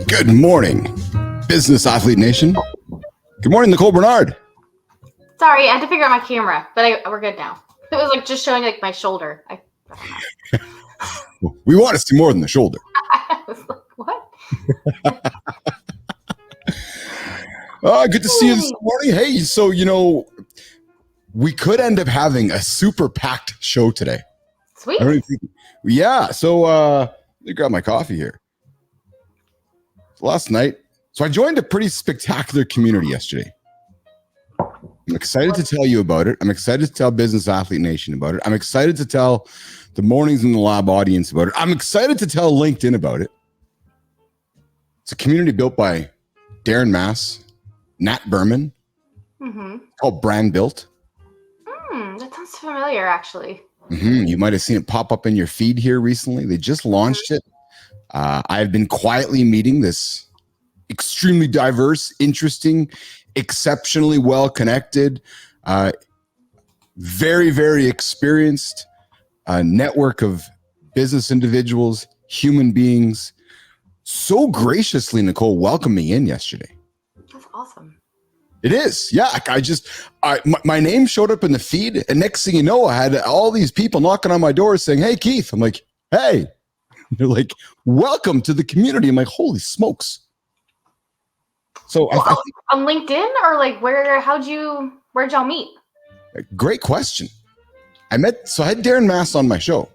Good morning, Business Athlete Nation. Good morning, Nicole Bernard. Sorry, I had to figure out my camera, but we're good now. It was like just showing like my shoulder. I don't know. We want to see more than the shoulder. I was like, what? Good to see you this morning. Hey, so, we could end up having a super packed show today. Sweet. Yeah, so let me grab my coffee here. Last night, so I joined a pretty spectacular community yesterday. I'm excited to tell you about it. I'm excited to tell Business Athlete Nation about it. I'm excited to tell the Mornings in the Lab audience about it. I'm excited to tell LinkedIn about it. It's a community built by Darren Mass, Nat Berman, called Brand Built. That sounds familiar, actually. You might have seen it pop up in your feed here recently. They just launched it. I've been quietly meeting this extremely diverse, interesting, exceptionally well-connected, very, very experienced network of business individuals, human beings, so graciously, Nicole, welcomed me in yesterday. That's awesome. It is. Yeah. My name showed up in the feed, and next thing you know, I had all these people knocking on my door saying, "Hey, Keith." I'm like, "Hey." They're like, "Welcome to the community." I'm like, "Holy smokes." So on LinkedIn, or like where'd y'all meet? Great question. I had Darren Mass on my show.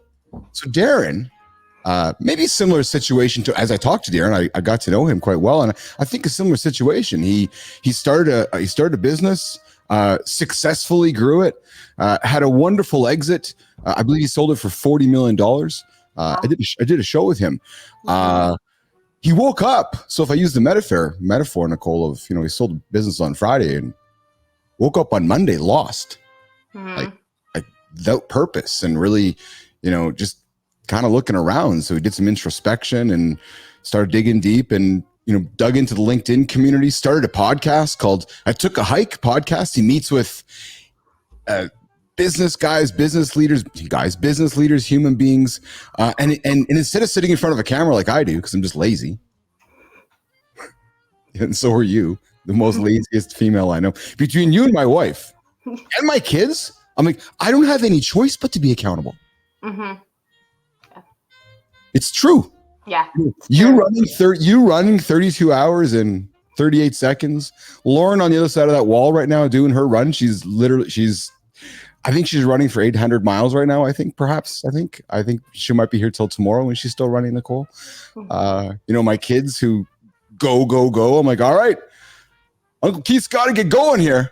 So Darren, maybe a similar situation to, as I talked to Darren, I got to know him quite well. And I think a similar situation. He started a business, successfully grew it, had a wonderful exit. I believe he sold it for $40 million. Wow. I did a show with him. He woke up. So if I use the metaphor, Nicole, of, he sold a business on Friday and woke up on Monday lost, like without purpose, and really, just kind of looking around. So he did some introspection and started digging deep, and dug into the LinkedIn community. Started a podcast called "I Took a Hike" podcast. He meets with business guys, business leaders, human beings. And instead of sitting in front of a camera like I do, because I'm just lazy, and so are you, the most laziest female I know. Between you and my wife and my kids, I'm like, I don't have any choice but to be accountable. Yeah. It's true. Yeah. You running 32 hours and 38 seconds. Lauren on the other side of that wall right now doing her run. I think she's running for 800 miles right now. I think she might be here till tomorrow when she's still running, Nicole. My kids who go. I'm like, all right, Uncle Keith's got to get going here.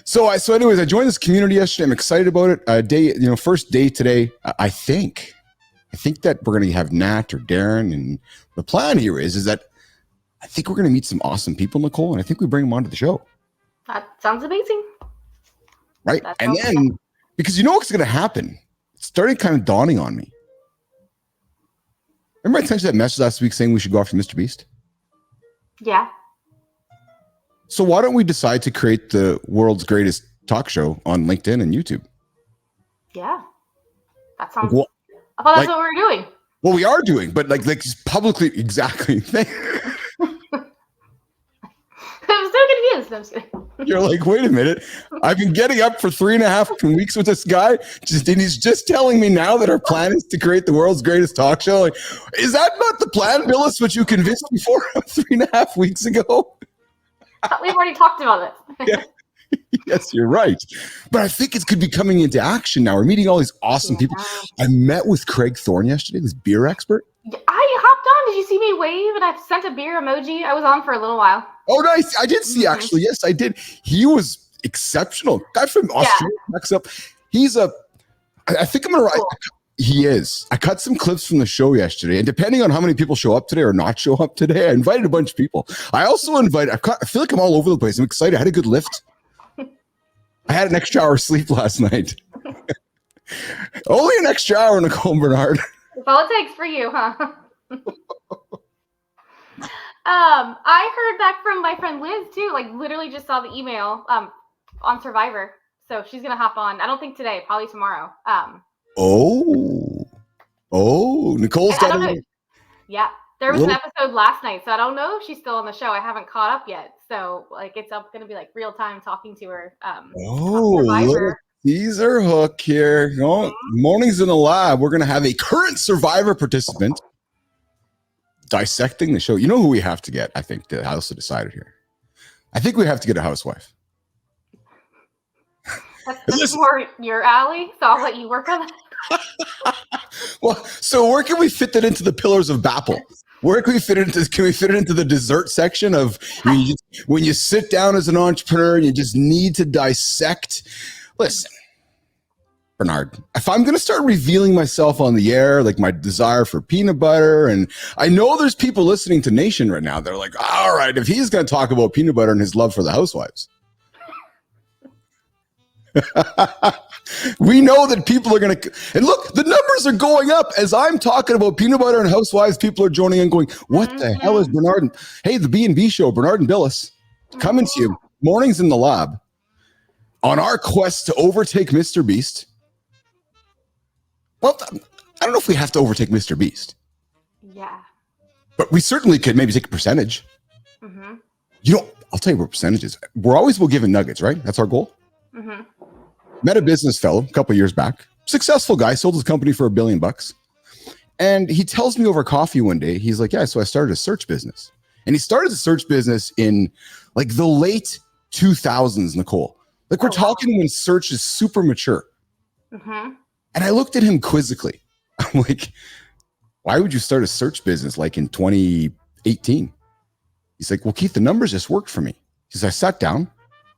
So anyways, I joined this community yesterday. I'm excited about it. First day today. I think that we're going to have Nat or Darren, and the plan here is that I think we're going to meet some awesome people, Nicole, and I think we bring them onto the show. That sounds amazing. Right. And then, because what's going to happen, it started kind of dawning on me. Remember I sent you that message last week saying we should go after Mr. Beast? Yeah. So why don't we decide to create the world's greatest talk show on LinkedIn and YouTube? Yeah. That sounds... I thought that's what we were doing. Well, we are doing, but like publicly, exactly. I'm so confused. I'm just kidding. You're like, wait a minute. I've been getting up for 3.5 weeks with this guy, and he's just telling me now that our plan is to create the world's greatest talk show. Like, is that not the plan, Billis, which you convinced me for 3.5 weeks ago? We've already talked about it. Yeah. Yes, you're right. But I think it could be coming into action now. We're meeting all these awesome people. I met with Craig Thorne yesterday, this beer expert. I hopped on. Did you see me wave? And I sent a beer emoji. I was on for a little while. Oh, nice. I did see, actually. Yes, I did. He was exceptional. Guy from Australia. Next up. I think I'm going to write. He is. I cut some clips from the show yesterday, and depending on how many people show up today or not show up today, I invited a bunch of people. I also I feel like I'm all over the place. I'm excited. I had a good lift. I had an extra hour of sleep last night. Only an extra hour, Nicole Bernard. That's all it takes for you, huh? I heard back from my friend Liz too. Like, literally just saw the email on Survivor, so she's gonna hop on. I don't think today, probably tomorrow. Oh, Nicole's I got don't a know. Yeah, there was an little. episode last night, so I don't know if she's still on the show. I haven't caught up yet, so like it's going to be like real time talking to her. On Oh, little Survivor. teaser hook here. Oh, mornings in the lab. We're going to have a current Survivor participant dissecting the show. You know who we have to get? I think the house decided here. I think we have to get a housewife. That's more your alley, so I'll let you work on that. Well, so where can we fit that into the pillars of BAPL? Where can we fit it into? Can we fit it into the dessert section of when you sit down as an entrepreneur and you just need to dissect? Listen, Bernard, if I'm going to start revealing myself on the air, like my desire for peanut butter, and I know there's people listening to Nation right now, they're like, all right, if he's going to talk about peanut butter and his love for the housewives. We know that people are going to, and look, the numbers are going up as I'm talking about peanut butter and housewives. People are joining in going, what the hell is Bernard? And, hey, the B&B show, Bernard and Billis, coming to you mornings in the lab on our quest to overtake Mr. Beast. Well, I don't know if we have to overtake Mr. Beast. Yeah. But we certainly could maybe take a percentage. Mm-hmm. You know, I'll tell you what percentages. We'll give nuggets, right? That's our goal. Mm-hmm. Met a business fellow a couple years back. Successful guy, sold his company for $1 billion. And he tells me over coffee one day, he's like, yeah, so I started a search business. And he started a search business in like the late 2000s, Nicole. Like we're talking when search is super mature. Mm-hmm. And I looked at him quizzically. I'm like, why would you start a search business like in 2018? He's like, well, Keith, the numbers just worked for me. He says, I sat down.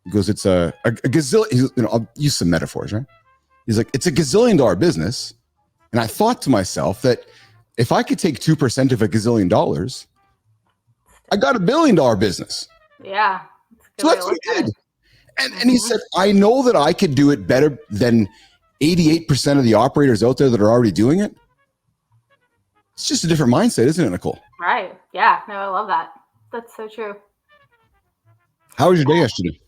He goes, it's a gazillion, I'll use some metaphors, right? He's like, it's a $gazillion business. And I thought to myself that if I could take 2% of $1 gazillion, I got $1 billion business. Yeah. So that's what he did. And he said, I know that I could do it better than 88% of the operators out there that are already doing it. It's just a different mindset, isn't it, Nicole? Right. Yeah. No, I love that. That's so true. How was your day yesterday?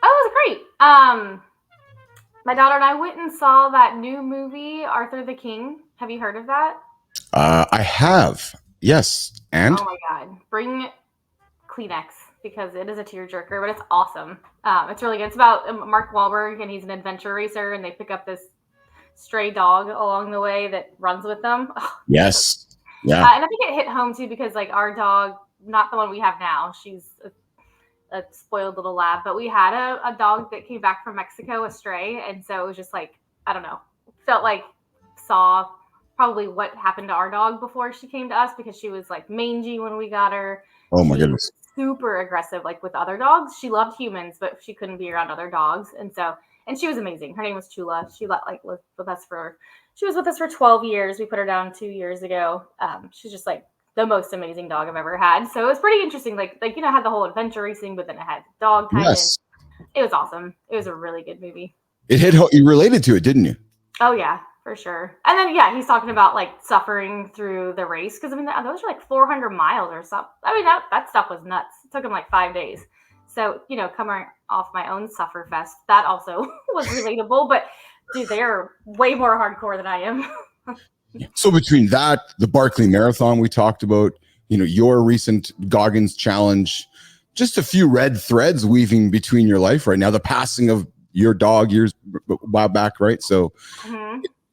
Oh, it was great. My daughter and I went and saw that new movie, Arthur the King. Have you heard of that? I have. Yes. And? Oh my God. Bring Kleenex because it is a tearjerker, but it's awesome. It's really good. It's about Mark Wahlberg, and he's an adventure racer, and they pick up this stray dog along the way that runs with them. Oh, yes. Yeah. And I think it hit home too because like our dog, not the one we have now, she's a spoiled little lab, but we had a dog that came back from Mexico, a stray, and so it was just like, I don't know, felt like saw probably what happened to our dog before she came to us because she was like mangy when we got her. Oh my goodness. Super aggressive, like with other dogs. She loved humans, but she couldn't be around other dogs, and she was amazing. Her name was Chula. She was with us for 12 years. We put her down 2 years ago. She's just like the most amazing dog I've ever had. So it was pretty interesting. Like had the whole adventure racing, but then it had dog tied in. It was awesome. It was a really good movie. You related to it, didn't you? Oh yeah, for sure. And then he's talking about like suffering through the race because I mean those are like 400 miles or something. I mean that stuff was nuts. It took him like 5 days. So coming off my own suffer fest, that also was relatable. But dude, they are way more hardcore than I am. So between that, the Barkley Marathon we talked about, your recent Goggins challenge, just a few red threads weaving between your life right now. The passing of your dog years a while back, right? So,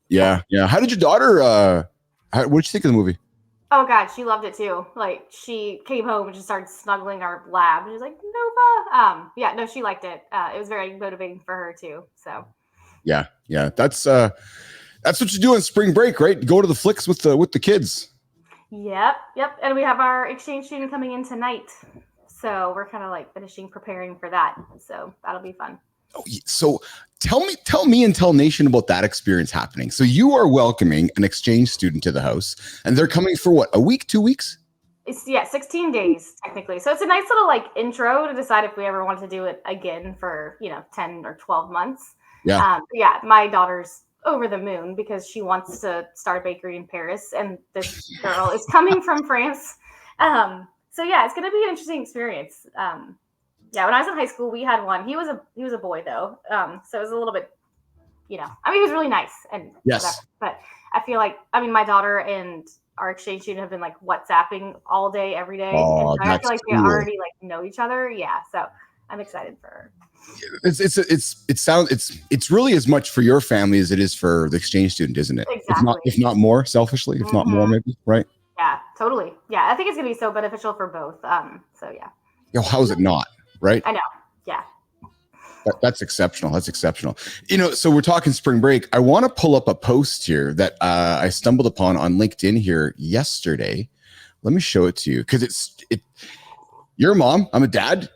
yeah. How did your daughter? What did you think of the movie? Oh God, she loved it too. Like she came home and just started snuggling our lab. She was like, Nova. No, she liked it. It was very motivating for her too. So. Yeah. That's what you do on spring break, right? Go to the flicks with the kids. Yep. And we have our exchange student coming in tonight. So we're kind of like preparing for that. So that'll be fun. Oh, so tell me and tell Nation about that experience happening. So you are welcoming an exchange student to the house and they're coming for what, a week, 2 weeks? It's 16 days technically. So it's a nice little like intro to decide if we ever want to do it again for, 10 or 12 months. Yeah. My daughter's over the moon because she wants to start a bakery in Paris and this girl is coming from France. So it's going to be an interesting experience. When I was in high school, we had one. He was a boy though. So it was a little bit, he was really nice and yes. whatever. I feel like, I mean, my daughter and our exchange student have been like WhatsApping all day, every day. And Oh, so I feel that's like they cool. already like know each other. Yeah. So I'm excited for her. It's really as much for your family as it is for the exchange student, isn't it? Exactly. If not more, selfishly, if not more, Hmm. maybe, right? Yeah, totally. Yeah. I think it's going to be so beneficial for both. So yeah, You know, how is it not, right? I know. Yeah. That's exceptional. That's exceptional. You know, so we're talking spring break. I want to pull up a post here that I stumbled upon on LinkedIn here yesterday. Let me show it to you because you're a mom. I'm a dad.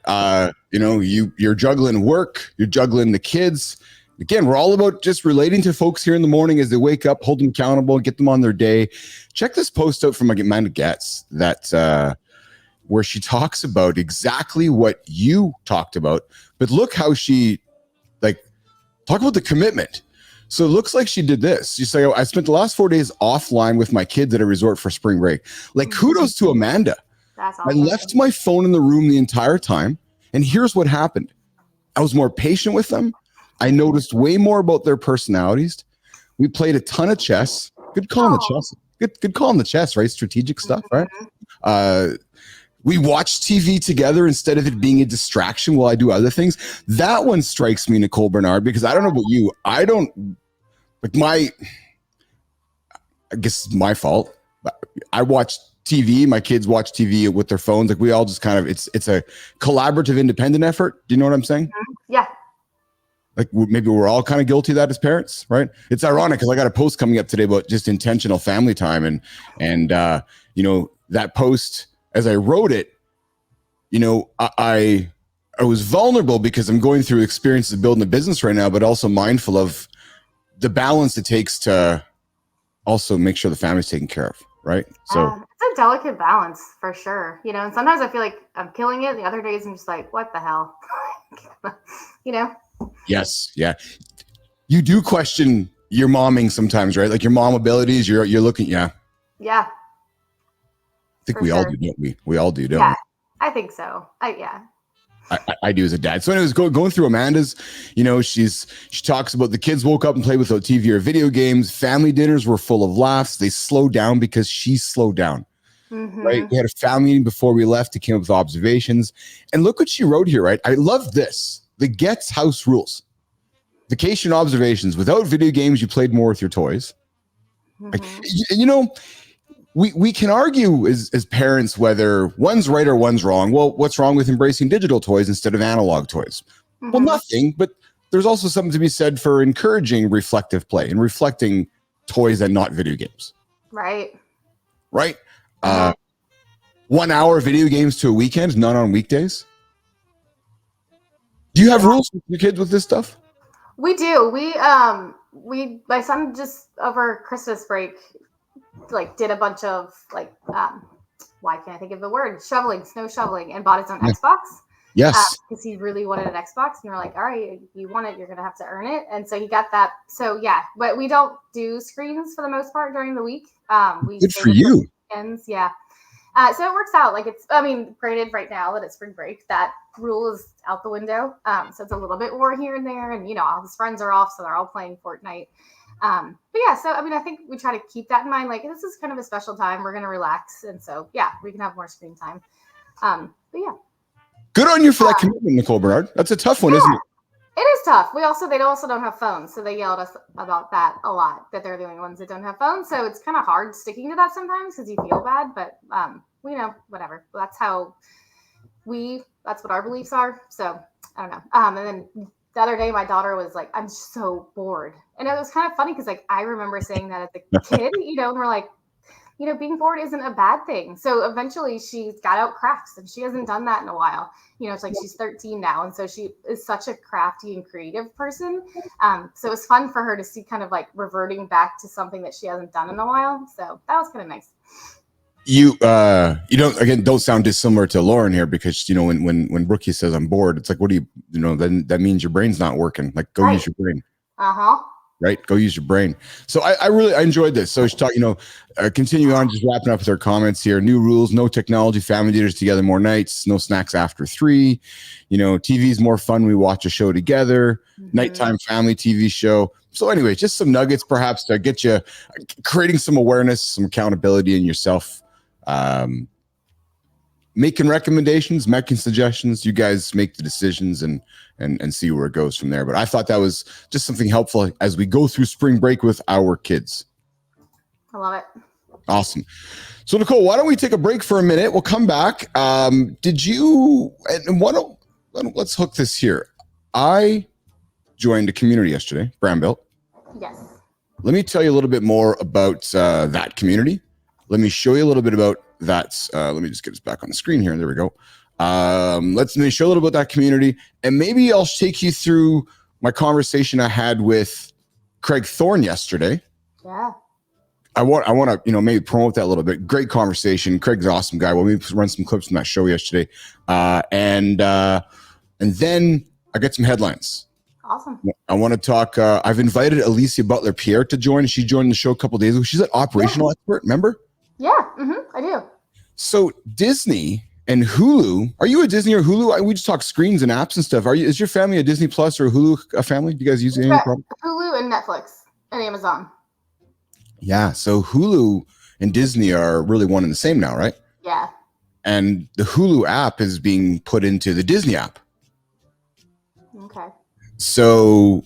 You know, you're juggling work. You're juggling the kids. Again, we're all about just relating to folks here in the morning as they wake up, hold them accountable, get them on their day. Check this post out from Amanda Getz that where she talks about exactly what you talked about, but look how she like talk about the commitment. So it looks like she did this. You say, oh, I spent the last 4 days offline with my kids at a resort for spring break. Like, kudos to Amanda. That's I awesome. left my phone in the room the entire time. And here's what happened. I was more patient with them. I noticed way more about their personalities. We played a ton of chess. Good call on the chess. Good call on the chess, right? Strategic stuff, right? We watch TV together instead of it being a distraction while I do other things. That one strikes me, Nicole Bernard, because I don't know about you. I don't like I guess it's my fault. I watch TV. My kids watch TV with their phones. Like we all just kind of, it's a collaborative, independent effort. Do you know what I'm saying? Yeah. Like maybe we're all kind of guilty of that as parents, right? It's ironic because I got a post coming up today about just intentional family time, and you know, that post, as I wrote it, you know, I was vulnerable because I'm going through experiences of building a business right now, but also mindful of the balance it takes to also make sure the family's taken care of, right? So it's a delicate balance for sure, you know. And sometimes I feel like I'm killing it. The other days I'm just like, what the hell, you know? yes, yeah, you do question your momming sometimes, right? Like your mom abilities. You're looking, yeah. Yeah. I think we all do, don't we? We all do, don't we? I think so. Yeah. I do as a dad. So anyways, going through Amanda's, you know, she talks about the kids woke up and played without TV or video games. Family dinners were full of laughs. They slowed down because she slowed down. Right? We had a family meeting before we left. He came up with observations. And look what she wrote here, right? I love this. The Getz house rules. Vacation observations. Without video games, you played more with your toys. Like, you know, we can argue as parents whether one's right or one's wrong. Well, what's wrong with embracing digital toys instead of analog toys? Well, nothing, but there's also something to be said for encouraging reflective play and reflecting toys and not video games. Right. 1 hour video games to a weekend, none on weekdays. Do you have rules with your kids with this stuff? We do. My son just over Christmas break like did a bunch of like why can't I think of the word, snow shoveling, and bought his own Xbox. Yes. Because he really wanted an Xbox, and we're like, all right, you want it, you're gonna have to earn it. And so he got that. So yeah, but we don't do screens for the most part during the week. Good for you. Weekends, yeah. So it works out. Like granted, right now that it's spring break, that rule is out the window. So it's a little bit more here and there, and you know, all his friends are off, so they're all playing Fortnite. But yeah, so I mean, I think we try to keep that in mind. Like, this is kind of a special time. We're gonna relax, and so yeah, we can have more screen time. But yeah, good on you for that commitment, Nicole Bernard. That's a tough one, isn't it? It is tough. They also don't have phones, so they yelled at us about that a lot. That they're the only ones that don't have phones, so it's kind of hard sticking to that sometimes because you feel bad. But you know, whatever. That's what our beliefs are. So I don't know. And then the other day, my daughter was like, "I'm so bored," and it was kind of funny because like I remember saying that as a kid, you know, and we're like, you know, being bored isn't a bad thing. So eventually she got out crafts, and she hasn't done that in a while. You know, it's like she's 13 now. And so she is such a crafty and creative person. So it was fun for her to see kind of like reverting back to something that she hasn't done in a while. So that was kind of nice. You don't sound dissimilar to Lauren here, because, you know, when Brookie says I'm bored, it's like, what do you know, then that means your brain's not working. Like, go use your brain. right? Go use your brain. So I really enjoyed this. So she talked, continue on, just wrapping up with our comments here. New rules, no technology, family dinners together more nights, no snacks after 3. TV's more fun. We watch a show together, nighttime family TV show. So anyway, just some nuggets perhaps to get you creating some awareness, some accountability in yourself. Making recommendations, making suggestions. You guys make the decisions and see where it goes from there. But I thought that was just something helpful as we go through spring break with our kids. I love it. Awesome. So Nicole, why don't we take a break for a minute? We'll come back. Let's hook this here. I joined a community yesterday, Brambuilt. Yes. Let me tell you a little bit more about that community. Let me show you a little bit about that. Let me just get this back on the screen here. There we go. Let me show a little bit about that community, and maybe I'll take you through my conversation I had with Craig Thorne yesterday. Yeah. I want to, maybe promote that a little bit. Great conversation. Craig's an awesome guy. Well, we run some clips from that show yesterday. And then I got some headlines. Awesome. I want to talk. I've invited Alicia Butler-Pierre to join. She joined the show a couple of days ago. She's an operational expert, remember? Yeah, I do. So Disney and Hulu, are you a Disney or Hulu? We just talk screens and apps and stuff. Is your family a Disney Plus or a Hulu family? Do you guys use any problem? Hulu and Netflix and Amazon. Yeah, so Hulu and Disney are really one and the same now, right? Yeah. And the Hulu app is being put into the Disney app. Okay. So,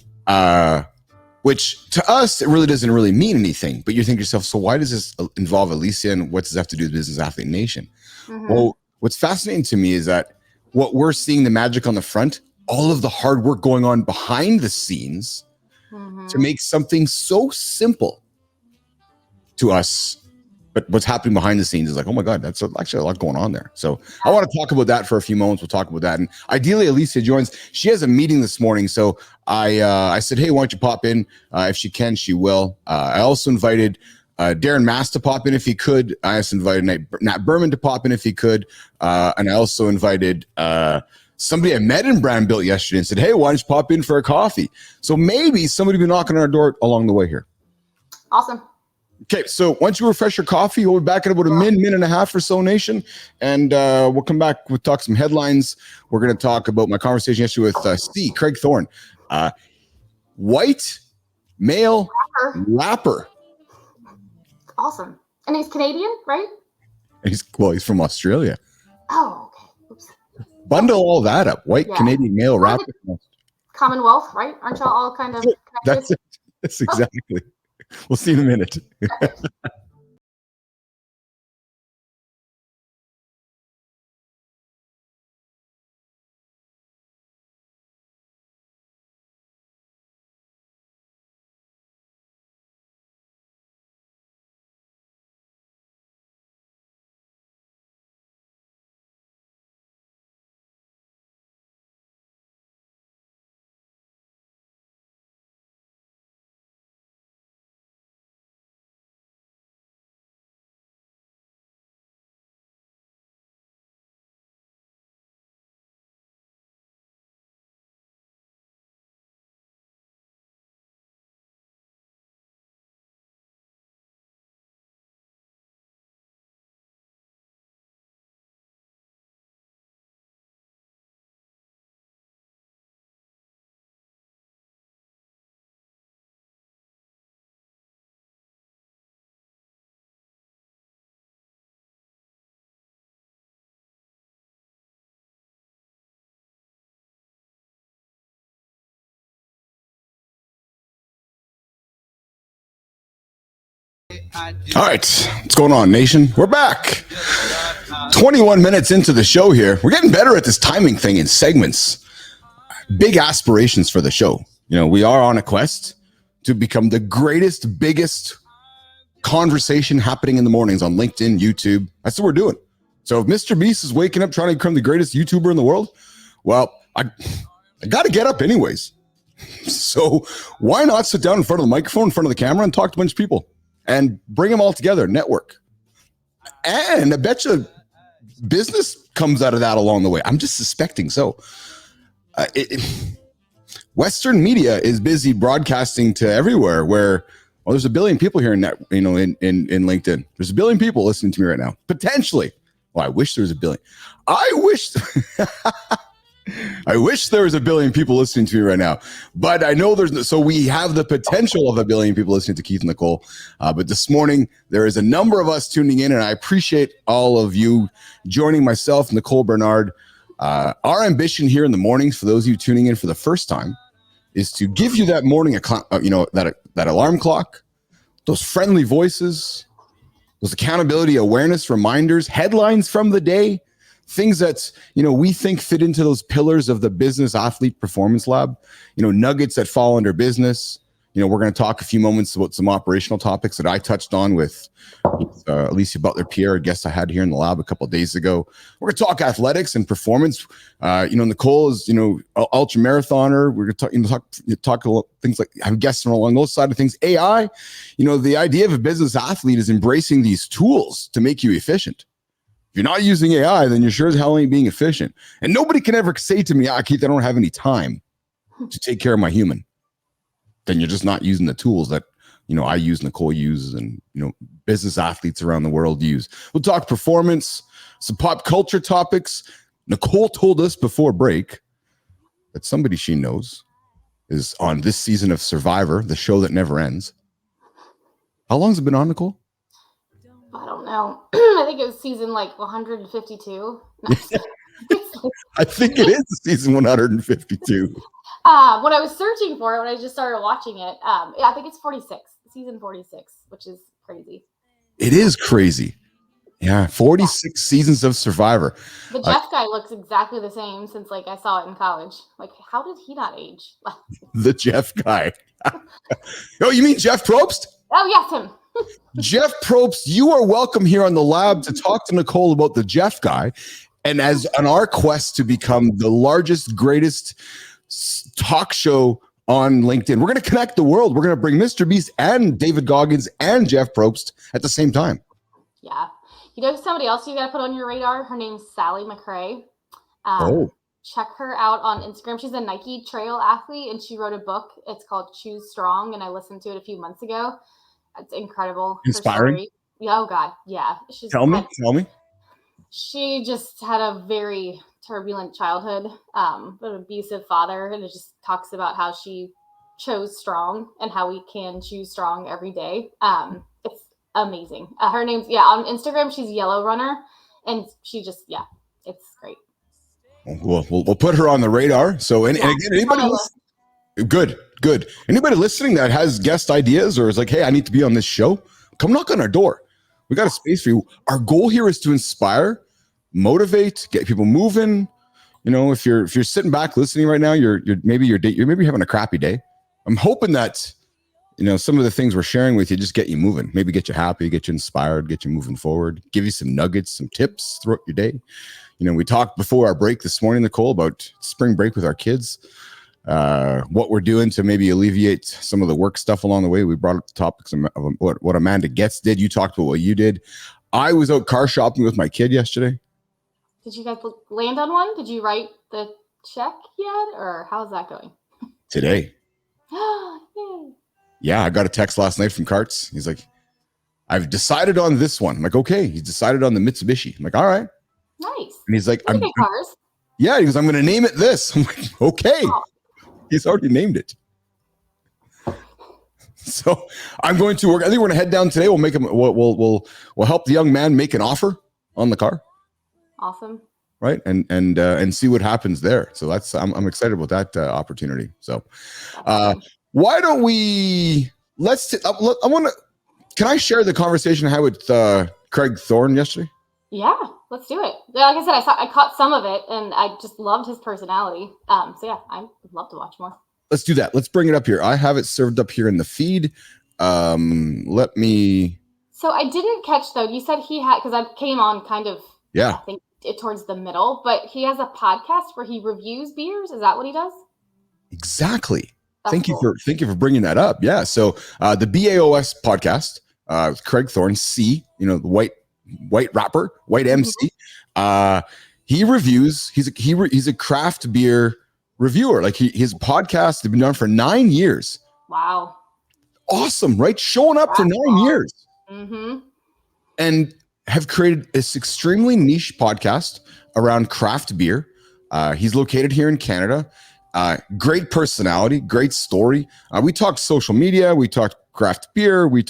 which to us, it really doesn't really mean anything. But you think to yourself, so why does this involve Alicia and what does it have to do with Business Athlete Nation? Well, what's fascinating to me is that what we're seeing, the magic on the front, all of the hard work going on behind the scenes to make something so simple to us, but what's happening behind the scenes is like, oh my God, that's actually a lot going on there. So I want to talk about that for a few moments. We'll talk about that. And ideally, Alicia joins. She has a meeting this morning. So I said, hey, why don't you pop in? If she can, she will. I also invited Darren Mass to pop in if he could. I also invited Nat Berman to pop in if he could. And I also invited somebody I met in Brambuilt yesterday and said, hey, why don't you pop in for a coffee? So maybe somebody will be knocking on our door along the way here. Awesome. Okay, so once you refresh your coffee, we'll be back in about a minute and a half or so, Nation. And we'll come back, we'll talk some headlines. We're going to talk about my conversation yesterday with Craig Thorne. White, male, rapper. Awesome. And he's Canadian, right? He's from Australia. Oh, okay. Oops. Bundle all that up. White, Canadian, male, rapper. Commonwealth, right? Aren't y'all all kind of connected? That's it. That's exactly. We'll see you in a minute. All right, what's going on, Nation? We're back. 21 minutes into the show here. We're getting better at this timing thing in segments. Big aspirations for the show. We are on a quest to become the greatest, biggest conversation happening in the mornings on LinkedIn, YouTube. That's what we're doing. So if Mr. Beast is waking up trying to become the greatest YouTuber in the world, well, I got to get up anyways. So why not sit down in front of the microphone, in front of the camera, and talk to a bunch of people and bring them all together, network. And I bet you business comes out of that along the way. I'm just suspecting so. Western media is busy broadcasting to everywhere where, well, there's a billion people here in that, in LinkedIn. There's a billion people listening to me right now. Potentially. Well, I wish there was a billion. I wish there was a billion people listening to me right now, but I know so we have the potential of a billion people listening to Keith and Nicole. But this morning, there is a number of us tuning in, and I appreciate all of you joining myself, Nicole Bernard. Our ambition here in the mornings, for those of you tuning in for the first time, is to give you that morning, that alarm clock, those friendly voices, those accountability awareness reminders, headlines from the day, things that, we think fit into those pillars of the business athlete performance lab, nuggets that fall under business. We're going to talk a few moments about some operational topics that I touched on with Alicia Butler-Pierre, a guest I had here in the lab a couple of days ago. We're going to talk athletics and performance. Nicole is, ultra marathoner. We're going to talk things like, I'm guessing along those side of things. AI, the idea of a business athlete is embracing these tools to make you efficient. If you're not using AI, then you're sure as hell ain't being efficient. And nobody can ever say to me, Keith, I don't have any time to take care of my human. Then you're just not using the tools that, I use, Nicole uses, and, business athletes around the world use. We'll talk performance, some pop culture topics. Nicole told us before break that somebody she knows is on this season of Survivor, the show that never ends. How long has it been on, Nicole? I don't know. I think it was season 152. I think it is season 152. When I was searching for it, when I just started watching it, I think it's 46, season 46, which is crazy. It is crazy. Yeah, 46 seasons of Survivor. The Jeff guy looks exactly the same since I saw it in college. How did he not age? The Jeff guy. Oh, you mean Jeff Probst? Oh, yes, him. Jeff Probst, you are welcome here on the lab to talk to Nicole about the Jeff guy. And as on our quest to become the largest, greatest talk show on LinkedIn, we're going to connect the world. We're going to bring Mr. Beast and David Goggins and Jeff Probst at the same time. Yeah. Somebody else you got to put on your radar? Her name's Sally McRae. Check her out on Instagram. She's a Nike trail athlete, and she wrote a book. It's called Choose Strong, and I listened to it a few months ago. It's incredible. Inspiring. Oh, God. Yeah. Tell me. She just had a very turbulent childhood, an abusive father, and it just talks about how she chose strong and how we can choose strong every day. It's amazing. Her name's, on Instagram, she's Yellow Runner, and she just, it's great. We'll put her on the radar. So, and again, anybody listening, good. Anybody listening that has guest ideas or is like, hey, I need to be on this show, come knock on our door. We got a space for you. Our goal here is to inspire, motivate, get people moving. If you're sitting back listening right now, you're maybe having a crappy day. I'm hoping that, some of the things we're sharing with you just get you moving, maybe get you happy, get you inspired, get you moving forward, give you some nuggets, some tips throughout your day. We talked before our break this morning, Nicole, about spring break with our kids, what we're doing to maybe alleviate some of the work stuff along the way. We brought up the topics of what Amanda Getz did. You talked about what you did. I was out car shopping with my kid yesterday. Did you guys land on one? Did you write the check yet, or how's that going? Today. Yay. Yeah, I got a text last night from Karts. He's like, I've decided on this one. I'm like, okay. He's decided on the Mitsubishi. I'm like, all right. Nice. And he's like, cars. Yeah, he goes, I'm going to name it this. I'm like, okay. Oh. He's already named it. So I'm going to work. I think we're going to head down today. We'll make him. We'll help the young man make an offer on the car. Awesome. Right, and see what happens there. So that's I'm excited about that opportunity. So, why don't we? I want to. Can I share the conversation I had with Craig Thorne yesterday? Yeah, let's do it. Like I said, I caught some of it, and I just loved his personality. So yeah, I would love to watch more. Let's do that. Let's bring it up here. I have it served up here in the feed. Let me. So I didn't catch though. You said he had, because I came on kind of. Yeah. I think towards the middle, but he has a podcast where he reviews beers. Is that what he does? Exactly. Thank you for bringing that up. Yeah. So the BAOS podcast, with Craig Thorne, the white rapper, white MC. He reviews. He's a craft beer reviewer. Like his podcast has been done for 9 years. Wow. Awesome, right? Showing up for 9 years. Mm-hmm. And have created this extremely niche podcast around craft beer. He's located here in Canada. Great personality, great story. We talked social media, we talked craft beer, we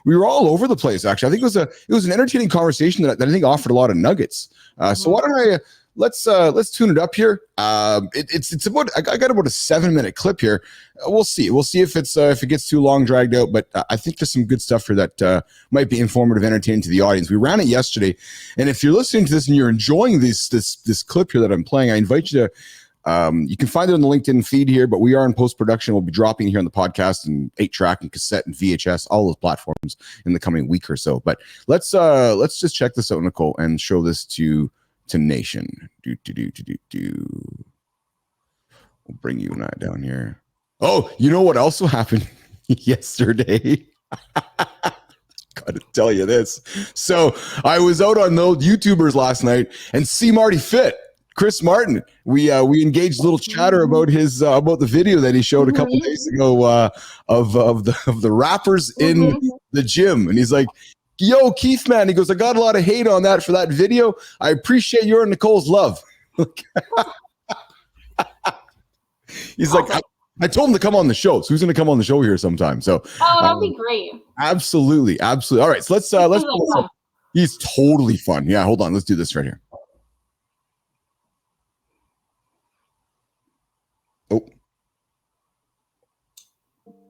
were all over the place. Actually, I think it was an entertaining conversation that I think offered a lot of nuggets. So why don't let's tune it up here. It's about I got about a 7-minute clip here. We'll see if it gets too long, dragged out. But I think there's some good stuff here that might be informative, entertaining to the audience. We ran it yesterday, and if you're listening to this and you're enjoying this clip here that I'm playing, I invite you to. You can find it on the LinkedIn feed here, but we are in post-production. We'll be dropping here on the podcast and 8-track and cassette and VHS, all those platforms in the coming week or so. But let's just check this out, Nicole, and show this to Nation. We'll bring you and I down here. Oh, you know what also happened yesterday? Gotta tell you this. So I was out on the old YouTubers last night and see Marty Fit. Chris Martin, we engaged a little chatter about his about the video that he showed a couple days ago of the rappers in the gym, and he's like, "Yo, Keith, man," he goes, "I got a lot of hate on that for that video. I appreciate your and Nicole's love." He's like, I told him to come on the show, so who's going to come on the show here sometime? So, that'd be great. Absolutely. All right, so let's. He's totally fun. Yeah, hold on, let's do this right here. Oh.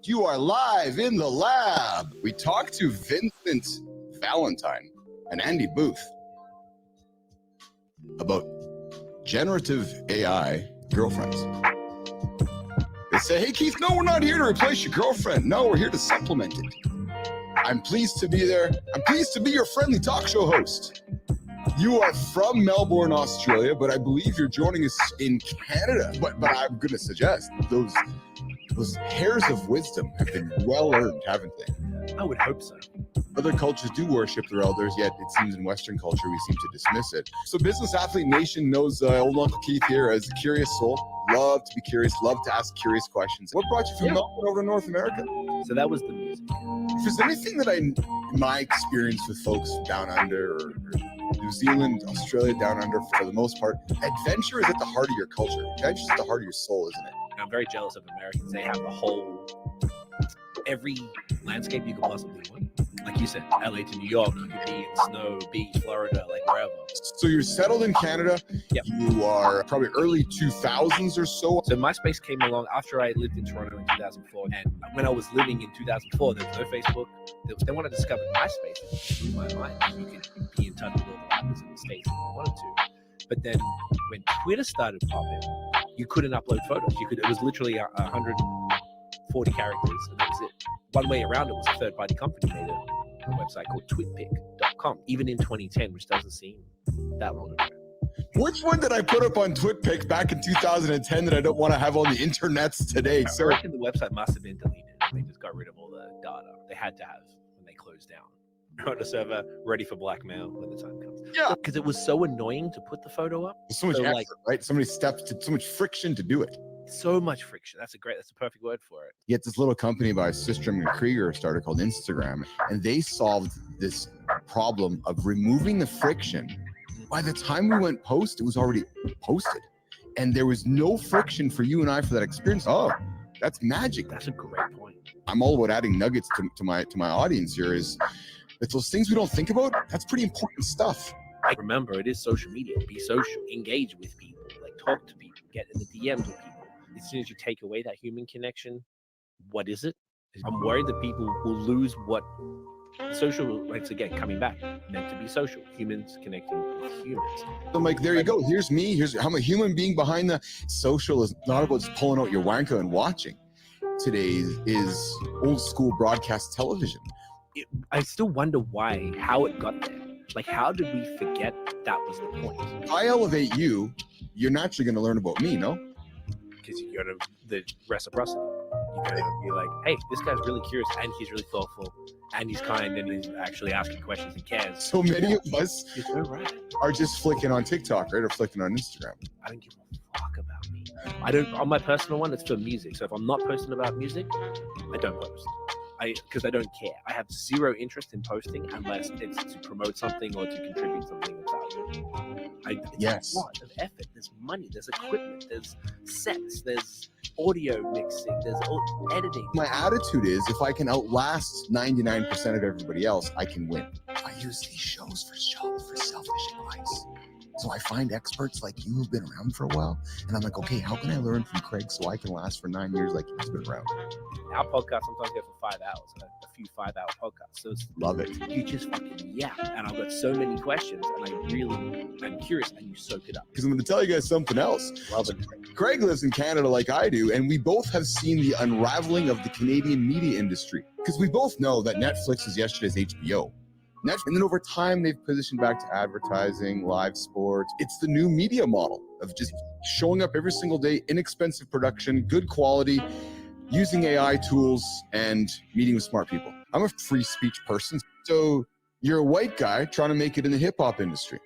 You are live in the lab. We talked to Vincent Valentine and Andy Booth about generative AI girlfriends. They say, "Hey, Keith, no, we're not here to replace your girlfriend. No, we're here to supplement it. I'm pleased to be there. I'm pleased to be your friendly talk show host. You are from Melbourne, Australia, but I believe you're joining us in Canada. But I'm going to suggest those hairs of wisdom have been well earned, haven't they?" I would hope so. Other cultures do worship their elders, yet it seems in Western culture we seem to dismiss it. So Business Athlete Nation knows old Uncle Keith here as a curious soul. Love to be curious, love to ask curious questions. What brought you from Melbourne over to North America? So that was the music. If there's anything that in my experience with folks down under or New Zealand, Australia, down under, for the most part, adventure is at the heart of your culture. Adventure is at the heart of your soul, isn't it? I'm very jealous of Americans. They have every landscape you could possibly want. Like you said, LA to New York, you could be in snow, beach, Florida, like wherever. So you're settled in Canada. Yep. You are probably early 2000s or so. So MySpace came along after I lived in Toronto in 2004. And when I was living in 2004, there was no Facebook. They wanted to discover MySpace. It blew my mind. You could be in touch with all the rappers in the States if you wanted to. But then when Twitter started popping, you couldn't upload photos. It was literally 140 characters, and that was it. One way around it was a third-party company made a website called twitpic.com, even in 2010, which doesn't seem that long ago. Which one did I put up on TwitPic back in 2010 that I don't want to have on the internets today? I reckon the website must have been deleted. They just got rid of all the data they had to have when they closed down. On a server ready for blackmail when the time comes. Yeah, because it was so annoying to put the photo up. There's so much effort, right? So many steps, so much friction to do it. So much friction. That's a perfect word for it. Yet this little company by Systrom and Krieger started called Instagram, and they solved this problem of removing the friction. By the time we went post, it was already posted, and there was no friction for you and I for that experience. Oh, that's magic. That's a great point. I'm all about adding nuggets to my audience here. It's those things we don't think about. That's pretty important stuff. I remember it is social media. Be social, engage with people, like talk to people, get in the DMs with people. As soon as you take away that human connection, what is it? I'm worried that people will lose what social, once again, coming back, meant to be social. Humans connecting with humans. So Mike, there you go. Here's me. I'm a human being behind the social. Is not about just pulling out your wanker and watching. Today is old school broadcast television. I still wonder how it got there. Like, how did we forget that was the point? If I elevate you, you're naturally going to learn about me, no? Because you go to the reciprocity. You go to be like, hey, this guy's really curious, and he's really thoughtful, and he's kind, and he's actually asking questions and cares. So many of us You're so right. are just flicking on TikTok, right? Or flicking on Instagram. I don't give a fuck about me. I don't, on my personal one, it's for music. So if I'm not posting about music, I don't post. Because I don't care. I have zero interest in posting unless it's to promote something or to contribute something of value. It's a lot of effort. There's money, there's equipment, there's sets, there's audio mixing, there's editing. My attitude is if I can outlast 99% of everybody else, I can win. I use these shows for selfish advice. So I find experts like you who've been around for a while, and I'm like, okay, how can I learn from Craig so I can last for 9 years like he's been around? Our podcast sometimes go for 5 hours, a few 5-hour podcasts. So Love it. You just fucking yap. And I've got so many questions, and I'm curious, and you soak it up. Because I'm going to tell you guys something else. Love it. Craig lives in Canada like I do, and we both have seen the unraveling of the Canadian media industry. Because we both know that Netflix is yesterday's HBO. And then over time, they've positioned back to advertising, live sports. It's the new media model of just showing up every single day, inexpensive production, good quality, using AI tools, and meeting with smart people. I'm a free speech person. So you're a white guy trying to make it in the hip hop industry.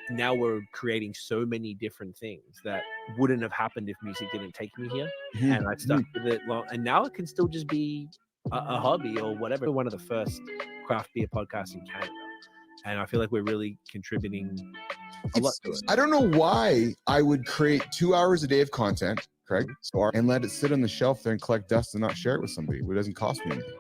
Now we're creating so many different things that wouldn't have happened if music didn't take me here. Mm-hmm. And I stuck with it long. And now it can still just be a hobby or whatever. One of the first craft beer podcasts in Canada. And I feel like we're really contributing a lot to it. I don't know why I would create 2 hours a day of content, Craig, and let it sit on the shelf there and collect dust and not share it with somebody. It doesn't cost me anything.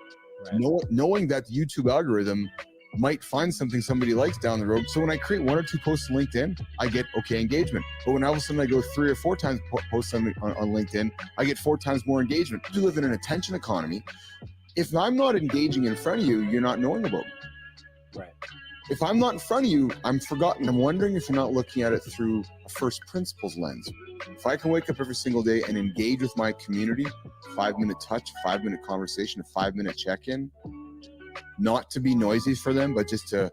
Right. Knowing that the YouTube algorithm might find something somebody likes down the road. So when I create 1 or 2 posts on LinkedIn, I get okay engagement. But when all of a sudden I go 3 or 4 times post something on LinkedIn, I get 4 times more engagement. You live in an attention economy. If I'm not engaging in front of you, you're not knowing about me. Right. If I'm not in front of you, I'm forgotten. I'm wondering if you're not looking at it through a first principles lens. If I can wake up every single day and engage with my community, 5-minute touch, 5-minute conversation, a 5-minute check-in, not to be noisy for them, but just to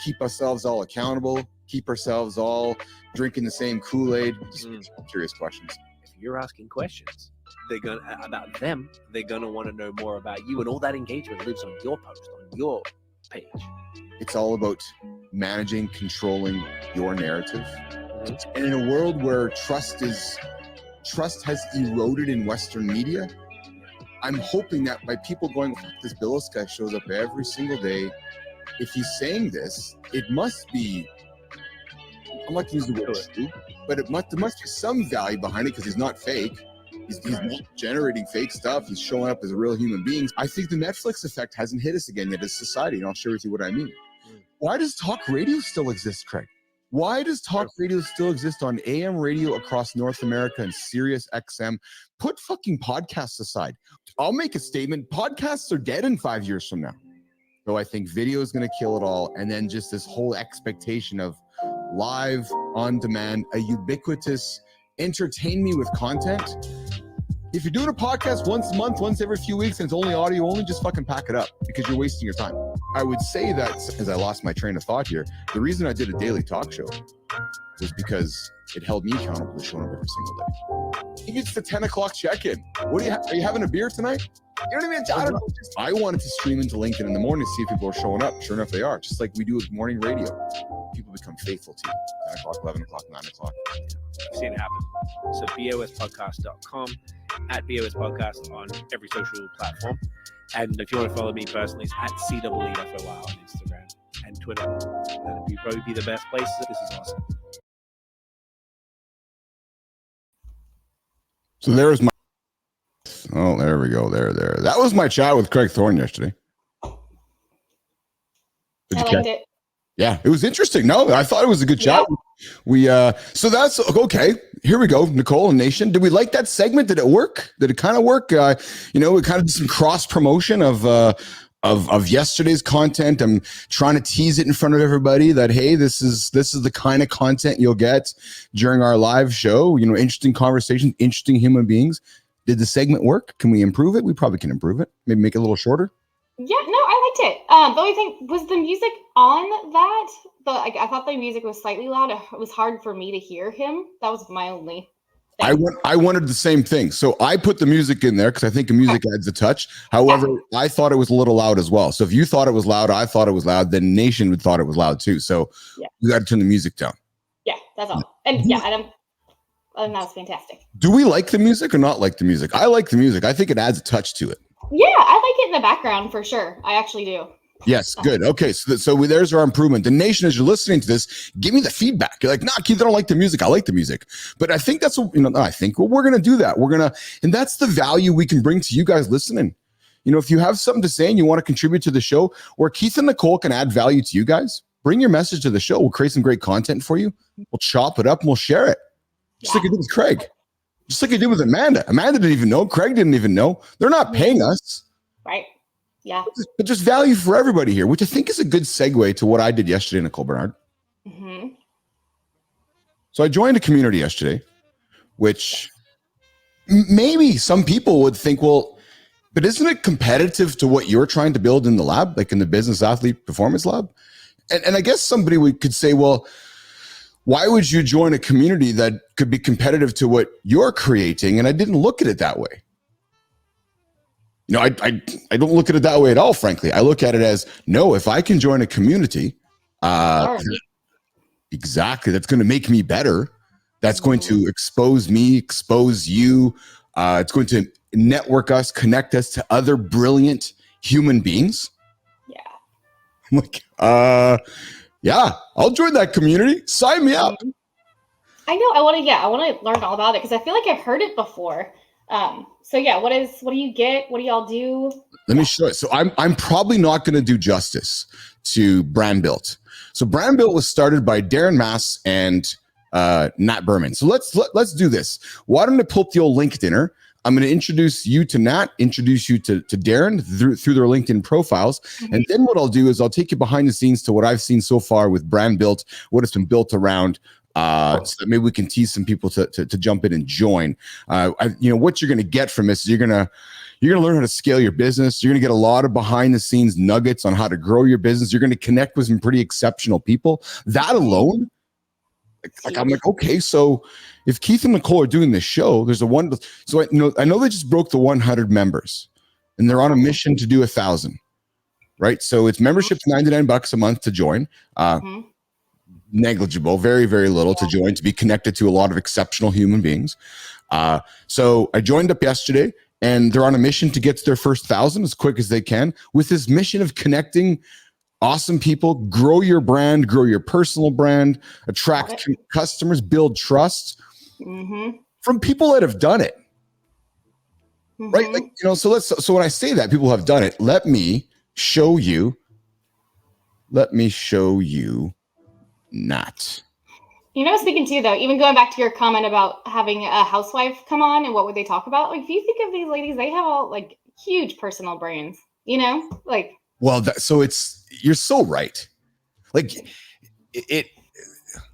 keep ourselves all accountable, keep ourselves all drinking the same Kool-Aid, just curious questions. If you're asking questions, they're gonna want to know more about you, and all that engagement lives on your post, on your page. It's all about managing, controlling your narrative. Mm-hmm. And in a world where trust has eroded in Western media, I'm hoping that by people going, fuck, this Billis guy shows up every single day. If he's saying this, it must be, I'm not going to use the word true, but there must be some value behind it because he's not fake. He's not generating fake stuff. He's showing up as a real human being. I think the Netflix effect hasn't hit us again yet as society, and I'll share with you what I mean. Why does talk radio still exist, Craig? Why does talk radio still exist on AM radio across North America and Sirius XM? Put fucking podcasts aside. I'll make a statement. Podcasts are dead in 5 years from now. So I think video is going to kill it all. And then just this whole expectation of live, on demand, a ubiquitous, entertain me with content. If you're doing a podcast once a month, once every few weeks, and it's only audio only, just fucking pack it up because you're wasting your time. I would say that, as I lost my train of thought here, the reason I did a daily talk show was because it held me accountable to showing up every single day. Maybe it's the 10 o'clock check-in. What are you having a beer tonight? You know what I mean? I don't know. I wanted to stream into LinkedIn in the morning to see if people are showing up. Sure enough, they are. Just like we do with morning radio. People become faithful to you. 10 o'clock, 11 o'clock, 9 o'clock. I've seen it happen. So bospodcast.com, at BOSpodcast on every social platform. And if you want to follow me personally, it's at CEEFOY on Instagram and Twitter. That would probably be the best place. This is awesome. So there's my... Oh, there we go. There. That was my chat with Craig Thorne yesterday. I liked it. Yeah, it was interesting. No, I thought it was a good chat. Yeah. So that's okay. Here we go, Nicole and Nation. Did we like that segment? Did it work? Did it kind of work? We kind of did some cross promotion of yesterday's content. I'm trying to tease it in front of everybody that, hey, this is the kind of content you'll get during our live show. Interesting conversations, interesting human beings. Did the segment work? Can we improve it? We probably can improve it. Maybe make it a little shorter. Yeah, no, I liked it. The only thing was the music on that. I thought the music was slightly loud. It was hard for me to hear him. That was my only thing. I wanted the same thing. So I put the music in there because I think the music adds a touch. However, I thought it was a little loud as well. So if you thought it was loud, I thought it was loud, then Nation would thought it was loud too. So you got to turn the music down. Yeah, that's all. And And that was fantastic. Do we like the music or not like the music? I like the music. I think it adds a touch to it. Yeah, I like it in the background for sure. I actually do. Yes, good. Okay, so there's our improvement. The nation, as you're listening to this, give me the feedback. You're like, nah, Keith, I don't like the music. I like the music. But I think that's what, I think, well, we're going to do that. And that's the value we can bring to you guys listening. If you have something to say and you want to contribute to the show, or Keith and Nicole can add value to you guys, bring your message to the show. We'll create some great content for you. We'll chop it up and we'll share it. Just like I did with Craig. Just like I did with Amanda. Amanda didn't even know. Craig didn't even know. They're not paying us. Right. Yeah. But just value for everybody here, which I think is a good segue to what I did yesterday, Nicole Bernard. Mm-hmm. So I joined a community yesterday, which maybe some people would think, well, but isn't it competitive to what you're trying to build in the lab, like in the business athlete performance lab? And I guess somebody could say, well, why would you join a community that could be competitive to what you're creating? And I didn't look at it that way. I don't look at it that way at all, frankly. I look at it as, no, if I can join a community, exactly, that's going to make me better. That's going to expose me, expose you. It's going to network us, connect us to other brilliant human beings. Yeah. I'm like, yeah, I'll join that community. Sign me up. I know. I want to learn all about it because I feel like I've heard it before. So yeah, what do you get? What do y'all do? Let me show it. So I'm probably not going to do justice to Brand Built. So Brand Built was started by Darren Mass and Nat Berman. So let's do this. Why don't I pull up the old LinkedIner? I'm going to introduce you to Nat, introduce you to Darren through their LinkedIn profiles. Mm-hmm. And then what I'll do is I'll take you behind the scenes to what I've seen so far with Brand Built, what it's been built around, so that maybe we can tease some people to jump in and join. What you're going to get from this is you're going to learn how to scale your business. You're going to get a lot of behind the scenes nuggets on how to grow your business. You're going to connect with some pretty exceptional people. That alone, I'm like, okay, so if Keith and Nicole are doing this show, there's so I know they just broke the 100 members and they're on a mission to do 1,000, right? So it's membership's $99 a month to join. Negligible, very, very little to join, to be connected to a lot of exceptional human beings. So I joined up yesterday and they're on a mission to get to their first 1,000 as quick as they can with this mission of connecting awesome people, grow your brand, grow your personal brand, attract customers, build trust from people that have done it. Right? Like, so when I say that people have done it, let me show you not. Speaking to you though, even going back to your comment about having a housewife come on and what would they talk about? Like, if you think of these ladies, they have all like huge personal brands, like. Well, you're so right. Like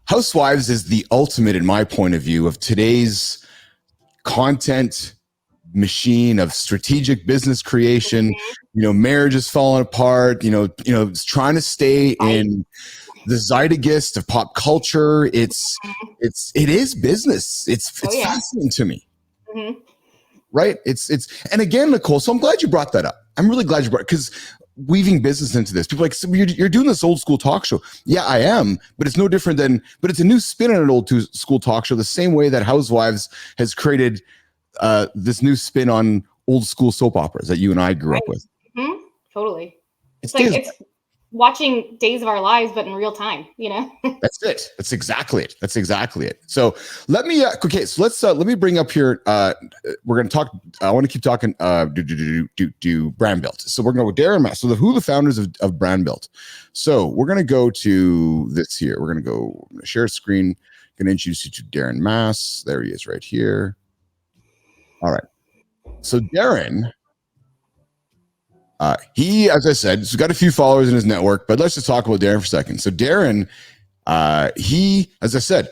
Housewives is the ultimate, in my point of view, of today's content machine of strategic business creation. Marriage is falling apart. It's trying to stay in the zeitgeist of pop culture. It is business. It's fascinating to me. Mm-hmm. Right? And again, Nicole, so I'm glad you brought that up. I'm really glad you brought it because weaving business into this. People are like, so you're doing this old school talk show. Yeah, I am, but it's no different but it's a new spin on an old school talk show, the same way that Housewives has created this new spin on old school soap operas that you and I grew up with. Mm-hmm. Totally. It's watching Days of Our Lives, but in real time, That's it. That's exactly it. So let me, let me bring up here. We're going to talk. I want to keep talking. Do Brand Built. So we're going to go with Darren Mass. So who are the founders of Brand Built? So we're going to go to this here. I'm going to share a screen. Going to introduce you to Darren Mass. There he is right here. All right. So Darren, he, as I said, has got a few followers in his network, but let's just talk about Darren for a second. So Darren, he, as I said,